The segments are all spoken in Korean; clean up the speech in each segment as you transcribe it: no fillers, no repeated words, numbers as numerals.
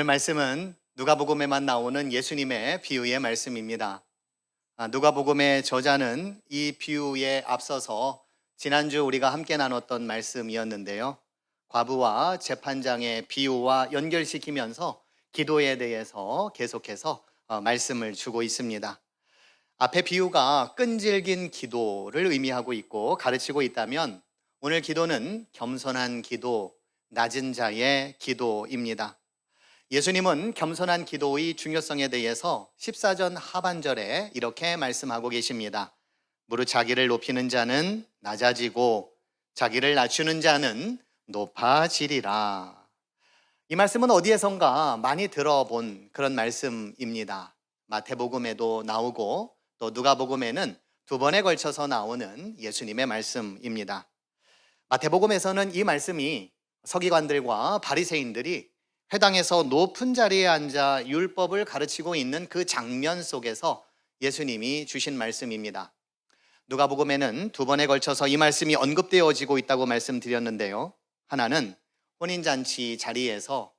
말씀은 누가복음에만 나오는 예수님의 비유의 말씀입니다. 누가복음의 저자는 이 비유에 앞서서 지난주 우리가 함께 나눴던 말씀이었는데요. 과부와 재판장의 비유와 연결시키면서 기도에 대해서 계속해서 말씀을 주고 있습니다. 앞에 비유가 끈질긴 기도를 의미하고 있고 가르치고 있다면 오늘 기도는 겸손한 기도, 낮은 자의 기도입니다. 예수님은 겸손한 기도의 중요성에 대해서 14전 하반절에 이렇게 말씀하고 계십니다. 무릇 자기를 높이는 자는 낮아지고 자기를 낮추는 자는 높아지리라. 이 말씀은 어디에선가 많이 들어본 그런 말씀입니다. 마태복음에도 나오고 또 누가복음에는 두 번에 걸쳐서 나오는 예수님의 말씀입니다. 마태복음에서는 이 말씀이 서기관들과 바리새인들이 회당에서 높은 자리에 앉아 율법을 가르치고 있는 그 장면 속에서 예수님이 주신 말씀입니다. 누가복음에는 두 번에 걸쳐서 이 말씀이 언급되어지고 있다고 말씀드렸는데요. 하나는 혼인잔치 자리에서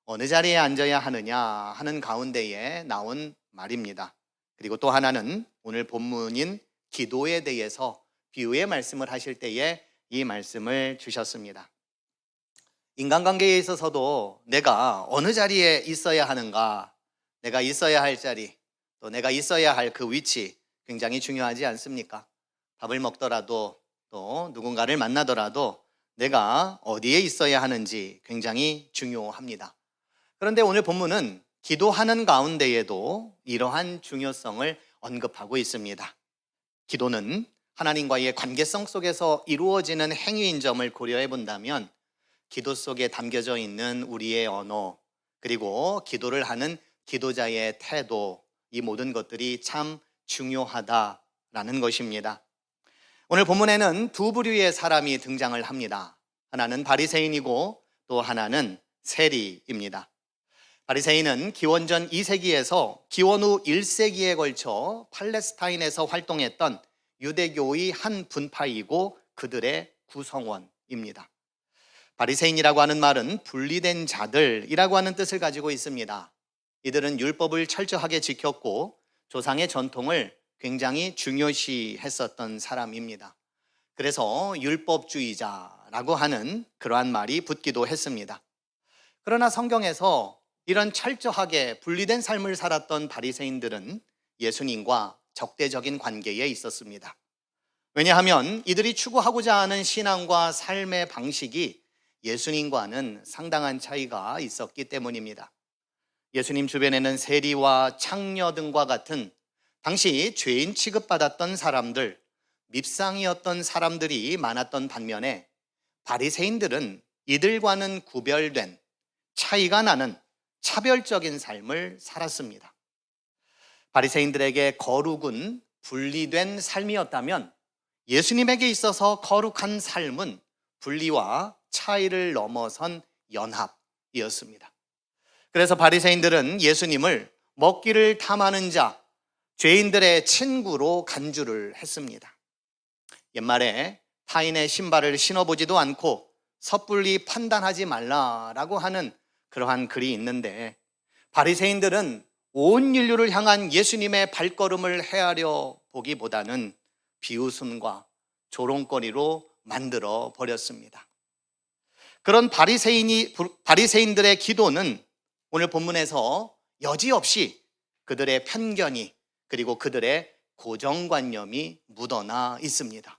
어느 자리에 앉아야 하느냐 하는 가운데에 나온 말입니다. 그리고 또 하나는 오늘 본문인 기도에 대해서 비유의 말씀을 하실 때에 이 말씀을 주셨습니다. 인간관계에 있어서도 내가 어느 자리에 있어야 하는가, 내가 있어야 할 자리, 또 내가 있어야 할 그 위치 굉장히 중요하지 않습니까? 밥을 먹더라도 또 누군가를 만나더라도 내가 어디에 있어야 하는지 굉장히 중요합니다. 그런데 오늘 본문은 기도하는 가운데에도 이러한 중요성을 언급하고 있습니다. 기도는 하나님과의 관계성 속에서 이루어지는 행위인 점을 고려해 본다면 기도 속에 담겨져 있는 우리의 언어, 그리고 기도를 하는 기도자의 태도, 이 모든 것들이 참 중요하다라는 것입니다. 오늘 본문에는 두 부류의 사람이 등장을 합니다. 하나는 바리새인이고 또 하나는 세리입니다. 바리새인은 기원전 2세기에서 기원 후 1세기에 걸쳐 팔레스타인에서 활동했던 유대교의 한 분파이고 그들의 구성원입니다. 바리새인이라고 하는 말은 분리된 자들이라고 하는 뜻을 가지고 있습니다. 이들은 율법을 철저하게 지켰고 조상의 전통을 굉장히 중요시했었던 사람입니다. 그래서 율법주의자라고 하는 그러한 말이 붙기도 했습니다. 그러나 성경에서 이런 철저하게 분리된 삶을 살았던 바리새인들은 예수님과 적대적인 관계에 있었습니다. 왜냐하면 이들이 추구하고자 하는 신앙과 삶의 방식이 예수님과는 상당한 차이가 있었기 때문입니다. 예수님 주변에는 세리와 창녀 등과 같은 당시 죄인 취급받았던 사람들, 밉상이었던 사람들이 많았던 반면에 바리새인들은 이들과는 구별된, 차이가 나는 차별적인 삶을 살았습니다. 바리새인들에게 거룩은 분리된 삶이었다면 예수님에게 있어서 거룩한 삶은 분리와 차이를 넘어선 연합이었습니다. 그래서 바리새인들은 예수님을 먹기를 탐하는 자, 죄인들의 친구로 간주를 했습니다. 옛말에 타인의 신발을 신어보지도 않고 섣불리 판단하지 말라라고 하는 그러한 글이 있는데 바리새인들은 온 인류를 향한 예수님의 발걸음을 헤아려 보기보다는 비웃음과 조롱거리로 만들어 버렸습니다. 그런 바리새인들의 기도는 오늘 본문에서 여지없이 그들의 편견이 그리고 그들의 고정관념이 묻어나 있습니다.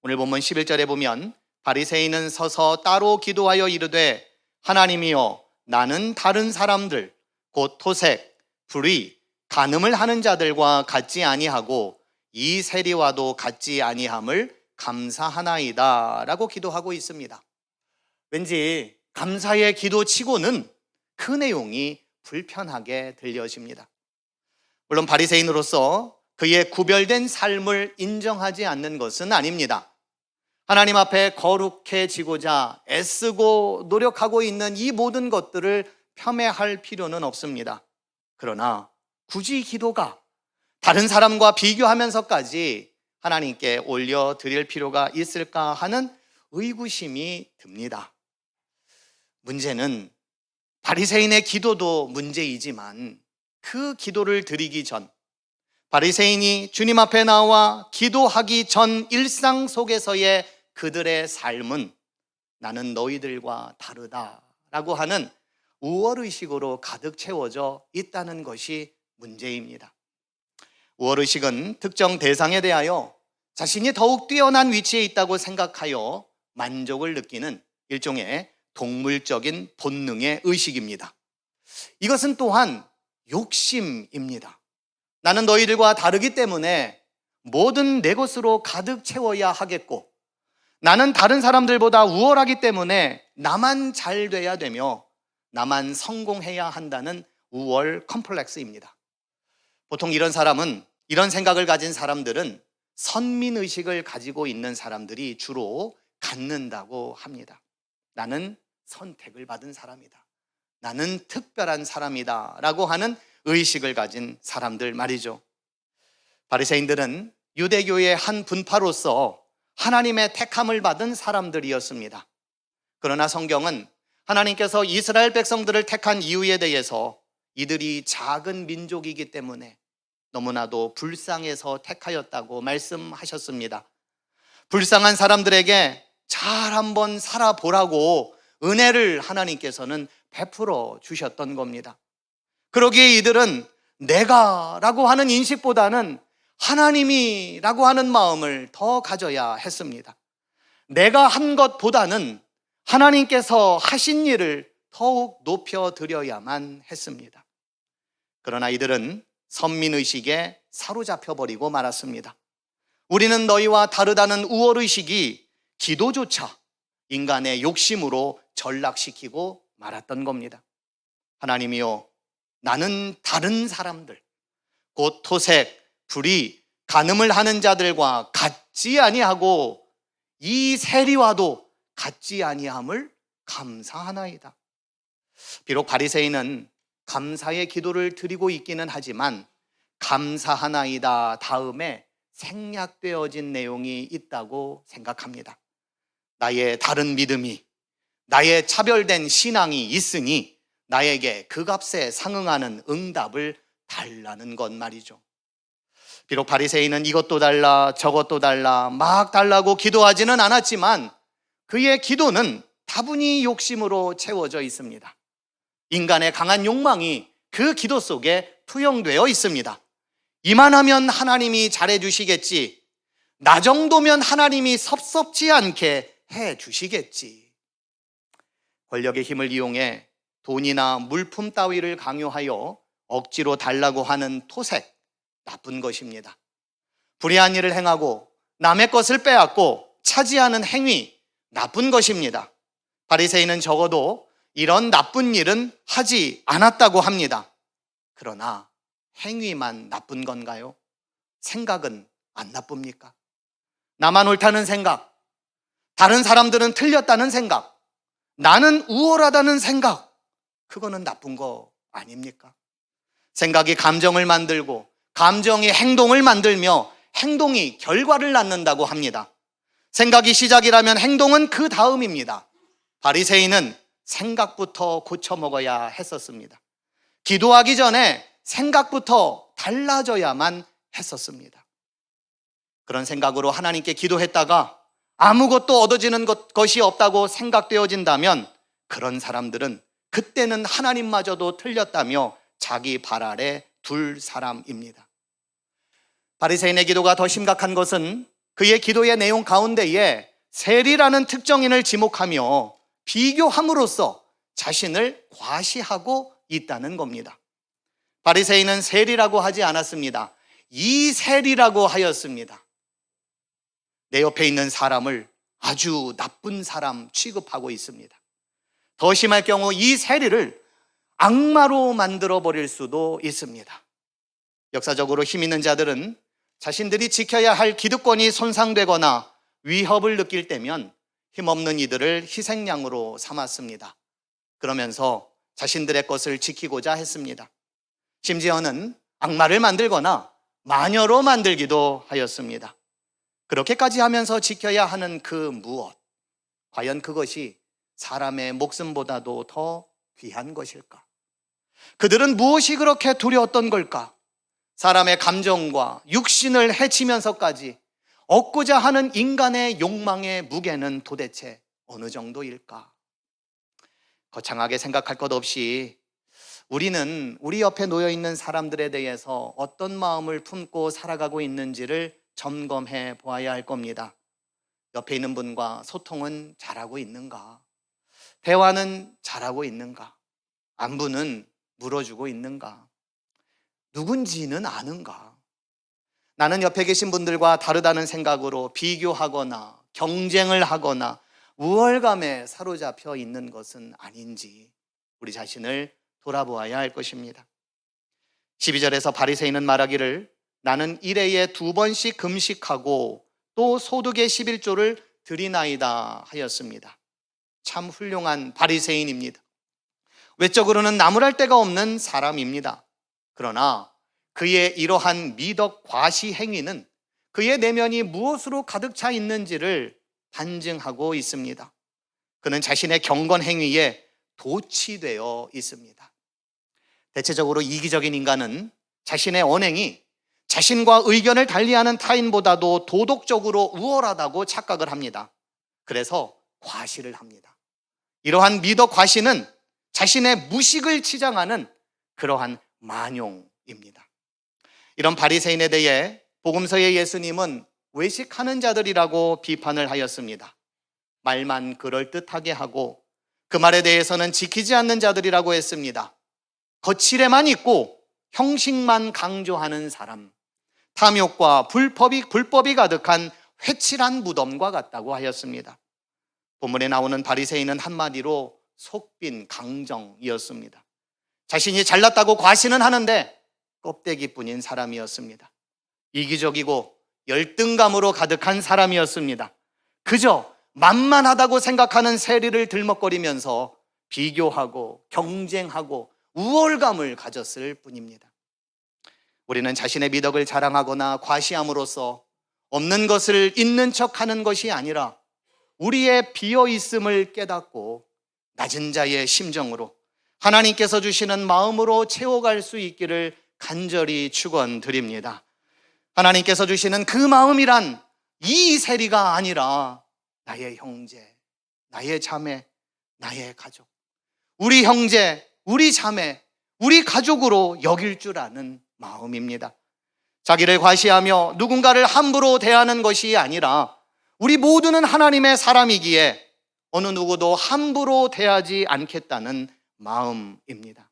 오늘 본문 11절에 보면 바리새인은 서서 따로 기도하여 이르되 하나님이여 나는 다른 사람들 곧 토색, 불의, 간음을 하는 자들과 같지 아니하고 이 세리와도 같지 아니함을 감사하나이다 라고 기도하고 있습니다. 왠지 감사의 기도치고는 그 내용이 불편하게 들려집니다. 물론 바리새인으로서 그의 구별된 삶을 인정하지 않는 것은 아닙니다. 하나님 앞에 거룩해지고자 애쓰고 노력하고 있는 이 모든 것들을 폄훼할 필요는 없습니다. 그러나 굳이 기도가 다른 사람과 비교하면서까지 하나님께 올려드릴 필요가 있을까 하는 의구심이 듭니다. 문제는 바리새인의 기도도 문제이지만 그 기도를 드리기 전, 바리새인이 주님 앞에 나와 기도하기 전 일상 속에서의 그들의 삶은 나는 너희들과 다르다라고 하는 우월의식으로 가득 채워져 있다는 것이 문제입니다. 우월의식은 특정 대상에 대하여 자신이 더욱 뛰어난 위치에 있다고 생각하여 만족을 느끼는 일종의 동물적인 본능의 의식입니다. 이것은 또한 욕심입니다. 나는 너희들과 다르기 때문에 뭐든 내 것으로 가득 채워야 하겠고, 나는 다른 사람들보다 우월하기 때문에 나만 잘 돼야 되며 나만 성공해야 한다는 우월 컴플렉스입니다. 보통 이런 생각을 가진 사람들은 선민의식을 가지고 있는 사람들이 주로 갖는다고 합니다. 나는 선택을 받은 사람이다. 나는 특별한 사람이다 라고 하는 의식을 가진 사람들 말이죠. 바리새인들은 유대교의 한 분파로서 하나님의 택함을 받은 사람들이었습니다. 그러나 성경은 하나님께서 이스라엘 백성들을 택한 이유에 대해서 이들이 작은 민족이기 때문에 너무나도 불쌍해서 택하였다고 말씀하셨습니다. 불쌍한 사람들에게 잘 한번 살아보라고 은혜를 하나님께서는 베풀어 주셨던 겁니다. 그러기에 이들은 내가라고 하는 인식보다는 하나님이라고 하는 마음을 더 가져야 했습니다. 내가 한 것보다는 하나님께서 하신 일을 더욱 높여드려야만 했습니다. 그러나 이들은 선민의식에 사로잡혀버리고 말았습니다. 우리는 너희와 다르다는 우월의식이 기도조차 인간의 욕심으로 전락시키고 말았던 겁니다. 하나님이여, 나는 다른 사람들, 곧 토색, 불의, 간음을 하는 자들과 같지 아니하고 이 세리와도 같지 아니함을 감사하나이다. 비록 바리새인은 감사의 기도를 드리고 있기는 하지만 감사하나이다 다음에 생략되어진 내용이 있다고 생각합니다. 나의 다른 믿음이, 나의 차별된 신앙이 있으니 나에게 그 값에 상응하는 응답을 달라는 것 말이죠. 비록 바리새인은 이것도 달라 저것도 달라 막 달라고 기도하지는 않았지만 그의 기도는 다분히 욕심으로 채워져 있습니다. 인간의 강한 욕망이 그 기도 속에 투영되어 있습니다. 이만하면 하나님이 잘해주시겠지, 나 정도면 하나님이 섭섭지 않게 해주시겠지. 권력의 힘을 이용해 돈이나 물품 따위를 강요하여 억지로 달라고 하는 토색, 나쁜 것입니다. 불의한 일을 행하고 남의 것을 빼앗고 차지하는 행위, 나쁜 것입니다. 바리새인은 적어도 이런 나쁜 일은 하지 않았다고 합니다. 그러나 행위만 나쁜 건가요? 생각은 안 나쁩니까? 나만 옳다는 생각, 다른 사람들은 틀렸다는 생각, 나는 우월하다는 생각, 그거는 나쁜 거 아닙니까? 생각이 감정을 만들고 감정이 행동을 만들며 행동이 결과를 낳는다고 합니다. 생각이 시작이라면 행동은 그 다음입니다. 바리새인은 생각부터 고쳐먹어야 했었습니다. 기도하기 전에 생각부터 달라져야만 했었습니다. 그런 생각으로 하나님께 기도했다가 아무것도 얻어지는 것이 없다고 생각되어진다면 그런 사람들은 그때는 하나님마저도 틀렸다며 자기 발 아래 둘 사람입니다. 바리새인의 기도가 더 심각한 것은 그의 기도의 내용 가운데에 세리라는 특정인을 지목하며 비교함으로써 자신을 과시하고 있다는 겁니다. 바리새인은 세리라고 하지 않았습니다. 이 세리라고 하였습니다. 내 옆에 있는 사람을 아주 나쁜 사람 취급하고 있습니다. 더 심할 경우 이 세리를 악마로 만들어 버릴 수도 있습니다. 역사적으로 힘 있는 자들은 자신들이 지켜야 할 기득권이 손상되거나 위협을 느낄 때면 힘없는 이들을 희생양으로 삼았습니다. 그러면서 자신들의 것을 지키고자 했습니다. 심지어는 악마를 만들거나 마녀로 만들기도 하였습니다. 그렇게까지 하면서 지켜야 하는 그 무엇, 과연 그것이 사람의 목숨보다도 더 귀한 것일까? 그들은 무엇이 그렇게 두려웠던 걸까? 사람의 감정과 육신을 해치면서까지 얻고자 하는 인간의 욕망의 무게는 도대체 어느 정도일까? 거창하게 생각할 것 없이 우리는 우리 옆에 놓여 있는 사람들에 대해서 어떤 마음을 품고 살아가고 있는지를 점검해 보아야 할 겁니다. 옆에 있는 분과 소통은 잘하고 있는가? 대화는 잘하고 있는가? 안부는 물어주고 있는가? 누군지는 아는가? 나는 옆에 계신 분들과 다르다는 생각으로 비교하거나 경쟁을 하거나 우월감에 사로잡혀 있는 것은 아닌지 우리 자신을 돌아보아야 할 것입니다. 12절에서 바리새인은 말하기를 나는 일해에 2번씩 금식하고 또 소득의 11조를 드리나이다 하였습니다. 참 훌륭한 바리새인입니다. 외적으로는 나무랄 데가 없는 사람입니다. 그러나 그의 이러한 미덕 과시 행위는 그의 내면이 무엇으로 가득 차 있는지를 반증하고 있습니다. 그는 자신의 경건 행위에 도취되어 있습니다. 대체적으로 이기적인 인간은 자신의 언행이 자신과 의견을 달리하는 타인보다도 도덕적으로 우월하다고 착각을 합니다. 그래서 과시를 합니다. 이러한 미덕 과시는 자신의 무식을 치장하는 그러한 만용입니다. 이런 바리새인에 대해 복음서의 예수님은 외식하는 자들이라고 비판을 하였습니다. 말만 그럴듯하게 하고 그 말에 대해서는 지키지 않는 자들이라고 했습니다. 거칠에만 있고 형식만 강조하는 사람, 탐욕과 불법이 가득한 회칠한 무덤과 같다고 하였습니다. 본문에 나오는 바리새인은 한마디로 속빈 강정이었습니다. 자신이 잘났다고 과시는 하는데 껍데기뿐인 사람이었습니다. 이기적이고 열등감으로 가득한 사람이었습니다. 그저 만만하다고 생각하는 세리를 들먹거리면서 비교하고 경쟁하고 우월감을 가졌을 뿐입니다. 우리는 자신의 미덕을 자랑하거나 과시함으로써 없는 것을 있는 척하는 것이 아니라 우리의 비어있음을 깨닫고 낮은 자의 심정으로 하나님께서 주시는 마음으로 채워갈 수 있기를 간절히 축원드립니다. 하나님께서 주시는 그 마음이란 이 세리가 아니라 나의 형제, 나의 자매, 나의 가족, 우리 형제, 우리 자매, 우리 가족으로 여길 줄 아는 마음입니다. 자기를 과시하며 누군가를 함부로 대하는 것이 아니라 우리 모두는 하나님의 사람이기에 어느 누구도 함부로 대하지 않겠다는 마음입니다.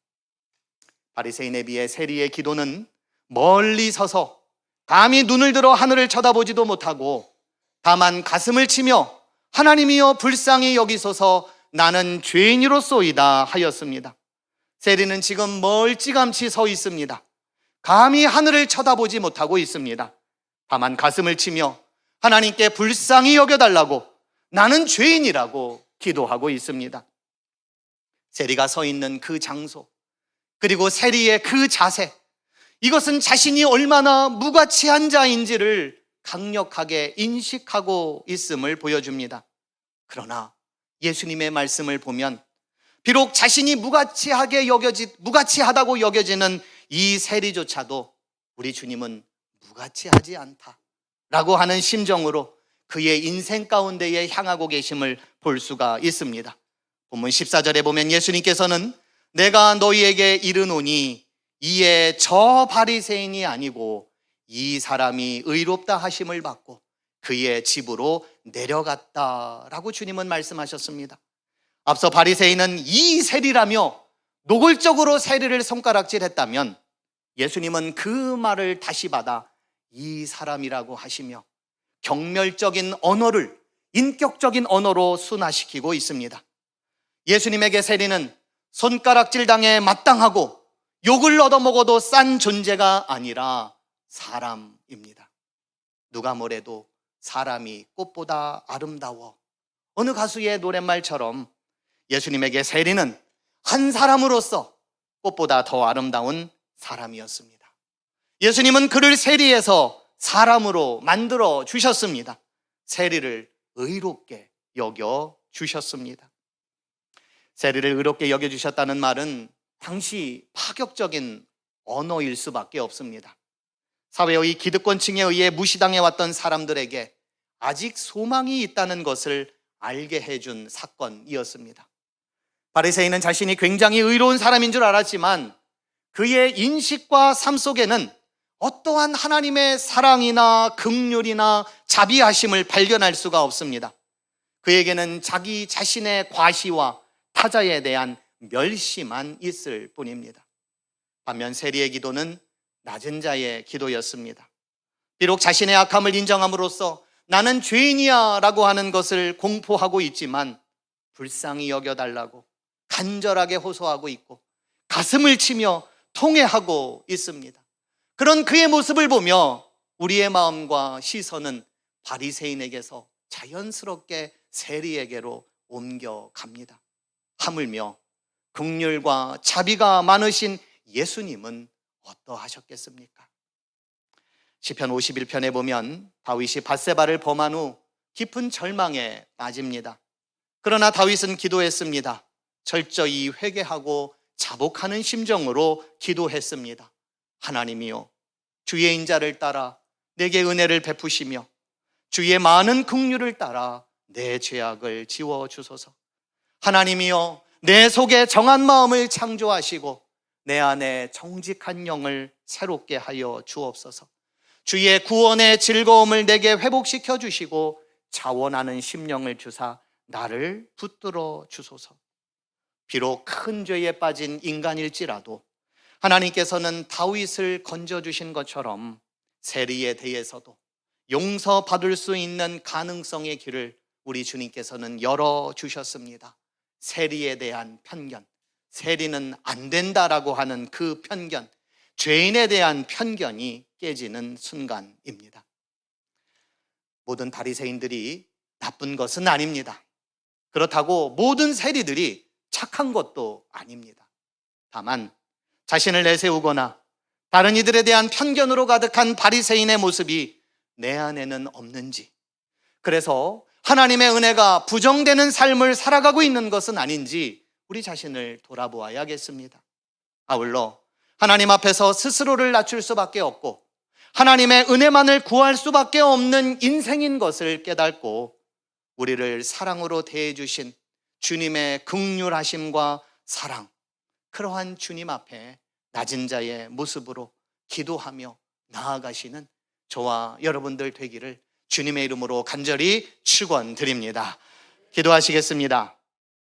바리새인에 비해 세리의 기도는 멀리 서서 감히 눈을 들어 하늘을 쳐다보지도 못하고 다만 가슴을 치며 하나님이여 불쌍히 여기소서 나는 죄인이로소이다 하였습니다. 세리는 지금 멀찌감치 서 있습니다. 감히 하늘을 쳐다보지 못하고 있습니다. 다만 가슴을 치며 하나님께 불쌍히 여겨달라고 나는 죄인이라고 기도하고 있습니다. 세리가 서 있는 그 장소, 그리고 세리의 그 자세, 이것은 자신이 얼마나 무가치한 자인지를 강력하게 인식하고 있음을 보여줍니다. 그러나 예수님의 말씀을 보면 비록 자신이 무가치하다고 여겨지는 이 세리조차도 우리 주님은 무가치하지 않다라고 하는 심정으로 그의 인생 가운데에 향하고 계심을 볼 수가 있습니다. 본문 14절에 보면 예수님께서는 내가 너희에게 이르노니 이에 저 바리새인이 아니고 이 사람이 의롭다 하심을 받고 그의 집으로 내려갔다라고 주님은 말씀하셨습니다. 앞서 바리새인은 이 세리라며 노골적으로 세리를 손가락질했다면 예수님은 그 말을 다시 받아 이 사람이라고 하시며 경멸적인 언어를 인격적인 언어로 순화시키고 있습니다. 예수님에게 세리는 손가락질 당해 마땅하고 욕을 얻어먹어도 싼 존재가 아니라 사람입니다. 누가 뭐래도 사람이 꽃보다 아름다워. 어느 가수의 노랫말처럼 예수님에게 세리는 한 사람으로서 꽃보다 더 아름다운 사람이었습니다. 예수님은 그를 세리에서 사람으로 만들어 주셨습니다. 세리를 의롭게 여겨 주셨습니다. 세리를 의롭게 여겨주셨다는 말은 당시 파격적인 언어일 수밖에 없습니다. 사회의 기득권층에 의해 무시당해왔던 사람들에게 아직 소망이 있다는 것을 알게 해준 사건이었습니다. 바리새인은 자신이 굉장히 의로운 사람인 줄 알았지만 그의 인식과 삶 속에는 어떠한 하나님의 사랑이나 긍휼이나 자비하심을 발견할 수가 없습니다. 그에게는 자기 자신의 과시와 타자에 대한 멸시만 있을 뿐입니다. 반면 세리의 기도는 낮은 자의 기도였습니다. 비록 자신의 악함을 인정함으로써 나는 죄인이야 라고 하는 것을 공포하고 있지만 불쌍히 여겨달라고 간절하게 호소하고 있고 가슴을 치며 통회하고 있습니다. 그런 그의 모습을 보며 우리의 마음과 시선은 바리새인에게서 자연스럽게 세리에게로 옮겨갑니다. 하물며 긍휼과 자비가 많으신 예수님은 어떠하셨겠습니까? 시편 51편에 보면 다윗이 밧세바를 범한 후 깊은 절망에 빠집니다. 그러나 다윗은 기도했습니다. 철저히 회개하고 자복하는 심정으로 기도했습니다. 하나님이여, 주의 인자를 따라 내게 은혜를 베푸시며 주의 많은 긍휼을 따라 내 죄악을 지워주소서. 하나님이여, 내 속에 정한 마음을 창조하시고 내 안에 정직한 영을 새롭게 하여 주옵소서. 주의 구원의 즐거움을 내게 회복시켜 주시고 자원하는 심령을 주사 나를 붙들어 주소서. 비록 큰 죄에 빠진 인간일지라도 하나님께서는 다윗을 건져주신 것처럼 세리에 대해서도 용서받을 수 있는 가능성의 길을 우리 주님께서는 열어주셨습니다. 세리에 대한 편견, 세리는 안 된다라고 하는 그 편견, 죄인에 대한 편견이 깨지는 순간입니다. 모든 바리새인들이 나쁜 것은 아닙니다. 그렇다고 모든 세리들이 착한 것도 아닙니다. 다만 자신을 내세우거나 다른 이들에 대한 편견으로 가득한 바리새인의 모습이 내 안에는 없는지, 그래서 하나님의 은혜가 부정되는 삶을 살아가고 있는 것은 아닌지 우리 자신을 돌아보아야겠습니다. 아울러 하나님 앞에서 스스로를 낮출 수밖에 없고 하나님의 은혜만을 구할 수밖에 없는 인생인 것을 깨닫고 우리를 사랑으로 대해주신 주님의 긍휼하심과 사랑, 그러한 주님 앞에 낮은 자의 모습으로 기도하며 나아가시는 저와 여러분들 되기를 주님의 이름으로 간절히 축원드립니다. 기도하시겠습니다.